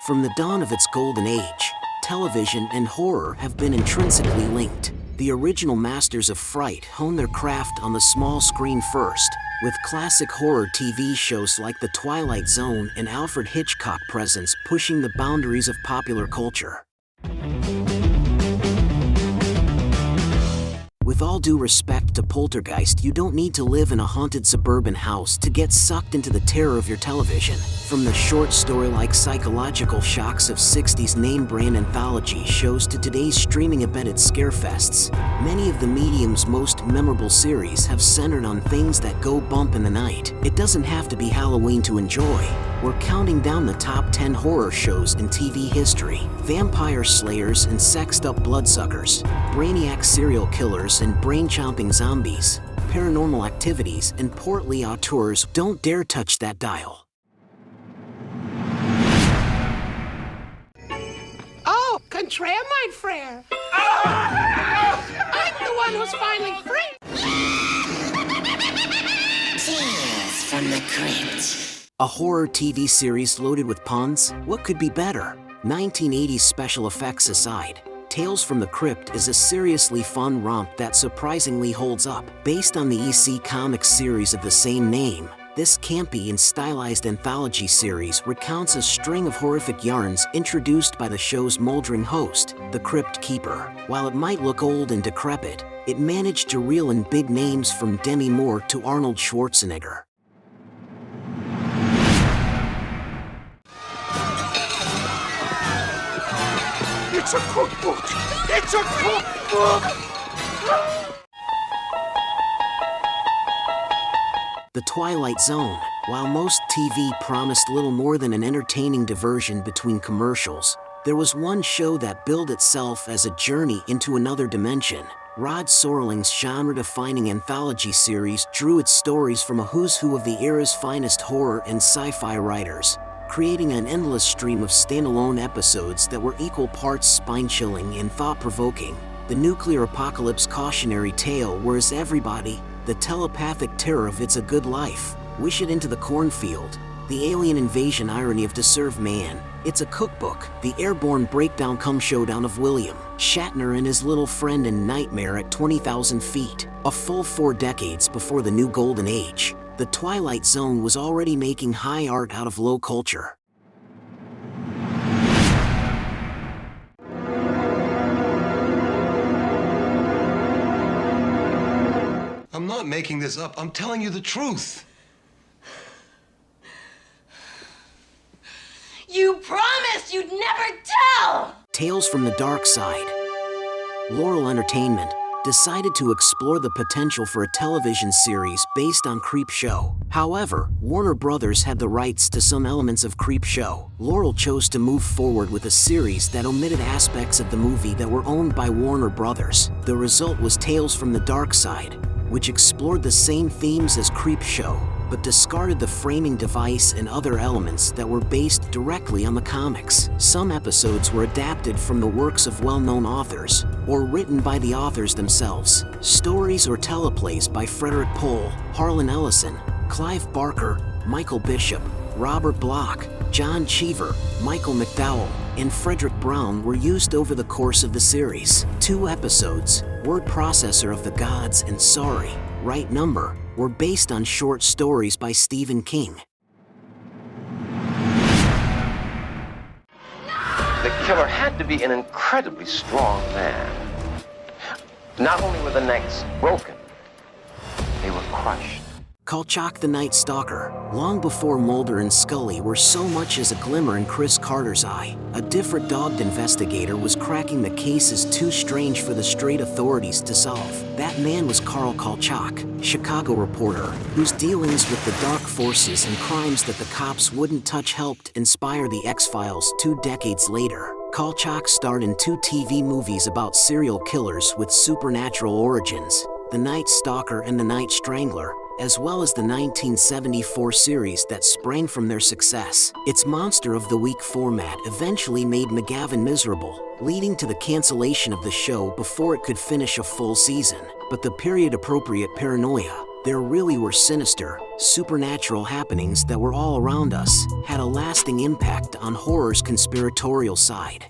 From the dawn of its golden age, television and horror have been intrinsically linked. The original masters of fright honed their craft on the small screen first, with classic horror TV shows like The Twilight Zone and Alfred Hitchcock presence pushing the boundaries of popular culture. With all due respect to Poltergeist, you don't need to live in a haunted suburban house to get sucked into the terror of your television. From the short story-like psychological shocks of 60s name-brand anthology shows to today's streaming-embedded scarefests, many of the medium's most memorable series have centered on things that go bump in the night. It doesn't have to be Halloween to enjoy. We're counting down the top 10 horror shows in TV history. Vampire slayers and sexed-up bloodsuckers, brainiac serial killers and brain-chomping zombies, paranormal activities and portly auteurs. Don't dare touch that dial. Oh, contraire, mein frère. I'm the one who's finally free. Tales from the Crypt. A horror TV series loaded with puns? What could be better? 1980s special effects aside, Tales from the Crypt is a seriously fun romp that surprisingly holds up. Based on the EC Comics series of the same name, this campy and stylized anthology series recounts a string of horrific yarns introduced by the show's moldering host, the Crypt Keeper. While it might look old and decrepit, it managed to reel in big names from Demi Moore to Arnold Schwarzenegger. It's a cookbook! It's a cookbook! The Twilight Zone. While most TV promised little more than an entertaining diversion between commercials, there was one show that billed itself as a journey into another dimension. Rod Serling's genre-defining anthology series drew its stories from a who's who of the era's finest horror and sci-fi writers, creating an endless stream of standalone episodes that were equal parts spine-chilling and thought-provoking. The nuclear apocalypse cautionary tale where's everybody, the telepathic terror of It's a Good Life, Wish It Into the Cornfield, the alien invasion irony of To Serve Man, It's a Cookbook, the airborne breakdown cum showdown of William Shatner and his little friend in Nightmare at 20,000 feet. A full 4 decades before the new golden age, the Twilight Zone was already making high art out of low culture. I'm not making this up. I'm telling you the truth. You promised you'd never tell! Tales from the Dark Side. Laurel Entertainment decided to explore the potential for a television series based on Creepshow. However, Warner Brothers had the rights to some elements of Creepshow. Laurel chose to move forward with a series that omitted aspects of the movie that were owned by Warner Brothers. The result was Tales from the Dark Side, which explored the same themes as Creepshow, but discarded the framing device and other elements that were based directly on the comics. Some episodes were adapted from the works of well-known authors, or written by the authors themselves. Stories or teleplays by Frederick Pohl, Harlan Ellison, Clive Barker, Michael Bishop, Robert Bloch, John Cheever, Michael McDowell, and Frederick Brown were used over the course of the series. 2 episodes, Word Processor of the Gods and Sorry, Right Number, were based on short stories by Stephen King. The killer had to be an incredibly strong man. Not only were the necks broken, they were crushed. Kolchak the Night Stalker. Long before Mulder and Scully were so much as a glimmer in Chris Carter's eye, a different dogged investigator was cracking the cases too strange for the straight authorities to solve. That man was Carl Kolchak, Chicago reporter, whose dealings with the dark forces and crimes that the cops wouldn't touch helped inspire the X-Files 2 decades later. Kolchak starred in 2 TV movies about serial killers with supernatural origins, The Night Stalker and The Night Strangler, as well as the 1974 series that sprang from their success. Its Monster of the Week format eventually made McGavin miserable, leading to the cancellation of the show before it could finish a full season. But the period-appropriate paranoia, There really were sinister, supernatural happenings that were all around us, had a lasting impact on horror's conspiratorial side.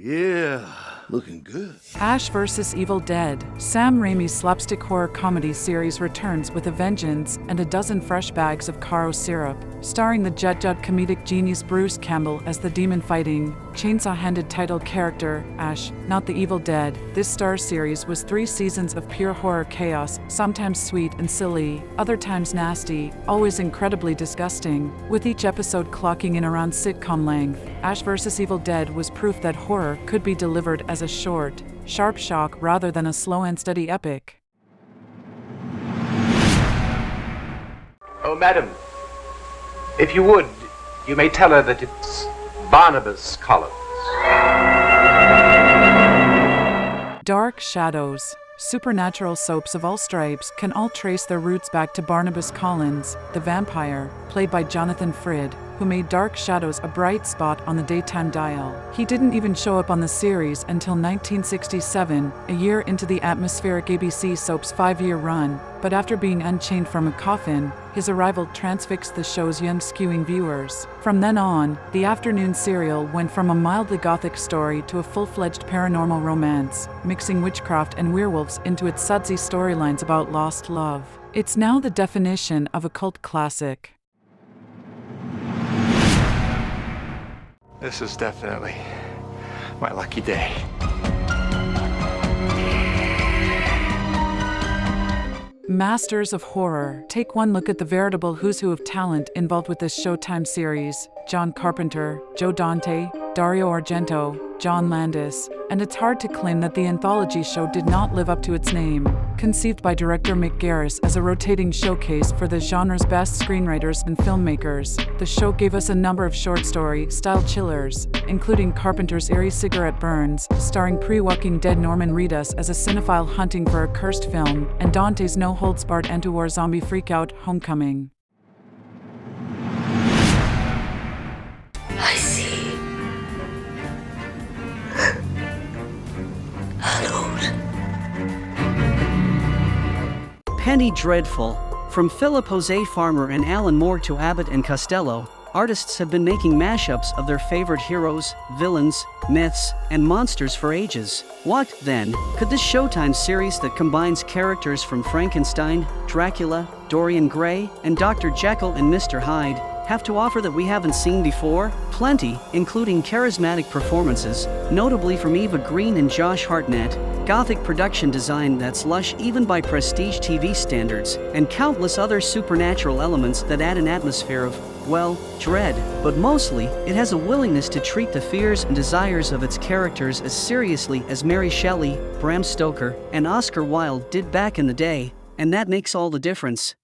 Yeah, looking good. Ash vs. Evil Dead, Sam Raimi's slapstick horror comedy series returns with a vengeance and a dozen fresh bags of Caro syrup, starring the jet comedic genius Bruce Campbell as the demon-fighting, chainsaw-handed title character, Ash, not the Evil Dead. This Star series was 3 seasons of pure horror chaos, sometimes sweet and silly, other times nasty, always incredibly disgusting, with each episode clocking in around sitcom length. Ash vs. Evil Dead was proof that horror could be delivered as a short, sharp shock rather than a slow and steady epic. Oh, madam, if you would, you may tell her that it's Barnabas Collins. Dark Shadows. Supernatural soaps of all stripes can all trace their roots back to Barnabas Collins, the vampire, played by Jonathan Frid, who made Dark Shadows a bright spot on the daytime dial. He didn't even show up on the series until 1967, a year into the atmospheric ABC soap's 5-year run, but after being unchained from a coffin, his arrival transfixed the show's young skewing viewers. From then on, the afternoon serial went from a mildly gothic story to a full-fledged paranormal romance, mixing witchcraft and werewolves into its sudsy storylines about lost love. It's now the definition of a cult classic. This is definitely my lucky day. Masters of Horror. Take one look at the veritable who's who of talent involved with this Showtime series. John Carpenter, Joe Dante, Dario Argento, John Landis, and it's hard to claim that the anthology show did not live up to its name. Conceived by director Mick Garris as a rotating showcase for the genre's best screenwriters and filmmakers, the show gave us a number of short story-style chillers, including Carpenter's eerie cigarette burns, starring pre-Walking Dead Norman Reedus as a cinephile hunting for a cursed film, and Dante's no-holds-barred anti-war zombie freakout Homecoming. I see. Penny Dreadful. From Philip Jose Farmer and Alan Moore to Abbott and Costello, artists have been making mashups of their favorite heroes, villains, myths, and monsters for ages. What, then, could this Showtime series that combines characters from Frankenstein, Dracula, Dorian Gray, and Dr. Jekyll and Mr. Hyde have to offer that we haven't seen before? Plenty, including charismatic performances, notably from Eva Green and Josh Hartnett, gothic production design that's lush even by prestige TV standards, and countless other supernatural elements that add an atmosphere of, well, dread. But mostly, it has a willingness to treat the fears and desires of its characters as seriously as Mary Shelley, Bram Stoker, and Oscar Wilde did back in the day, and that makes all the difference.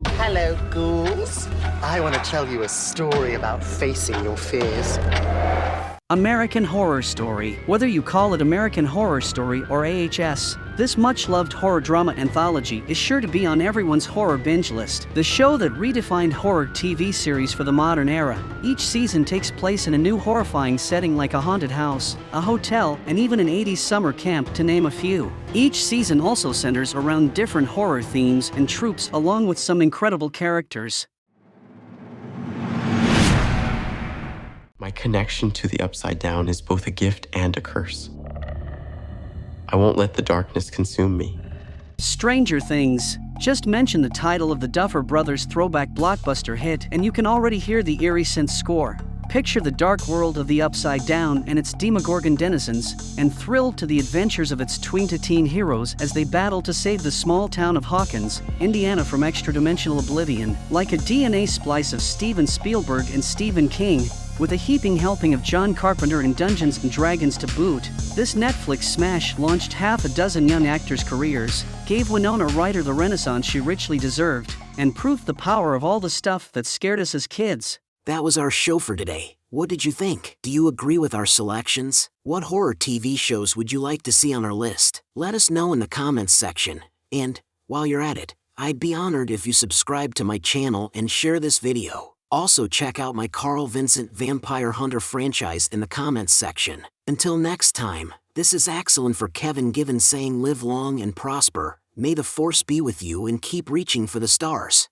Hello, ghouls. I want to tell you a story about facing your fears. American Horror Story. Whether you call it American Horror Story or AHS, this much-loved horror drama anthology is sure to be on everyone's horror binge list. The show that redefined horror TV series for the modern era. Each season takes place in a new horrifying setting like a haunted house, a hotel, and even an 80s summer camp, to name a few. Each season also centers around different horror themes and tropes along with some incredible characters. My connection to the Upside Down is both a gift and a curse. I won't let the darkness consume me. Stranger Things. Just mention the title of the Duffer Brothers throwback blockbuster hit and you can already hear the eerie synth score. Picture the dark world of the Upside Down and its Demogorgon denizens, and thrill to the adventures of its tween-to-teen heroes as they battle to save the small town of Hawkins, Indiana from extra-dimensional oblivion. Like a DNA splice of Steven Spielberg and Stephen King, with a heaping helping of John Carpenter and Dungeons & Dragons to boot, this Netflix smash launched half a dozen young actors' careers, gave Winona Ryder the renaissance she richly deserved, and proved the power of all the stuff that scared us as kids. That was our show for today. What did you think? Do you agree with our selections? What horror TV shows would you like to see on our list? Let us know in the comments section. And, while you're at it, I'd be honored if you subscribe to my channel and share this video. Also check out my Carl Vincent Vampire Hunter franchise in the comments section. Until next time, this is Axel for Kevin Given saying live long and prosper, may the force be with you and keep reaching for the stars.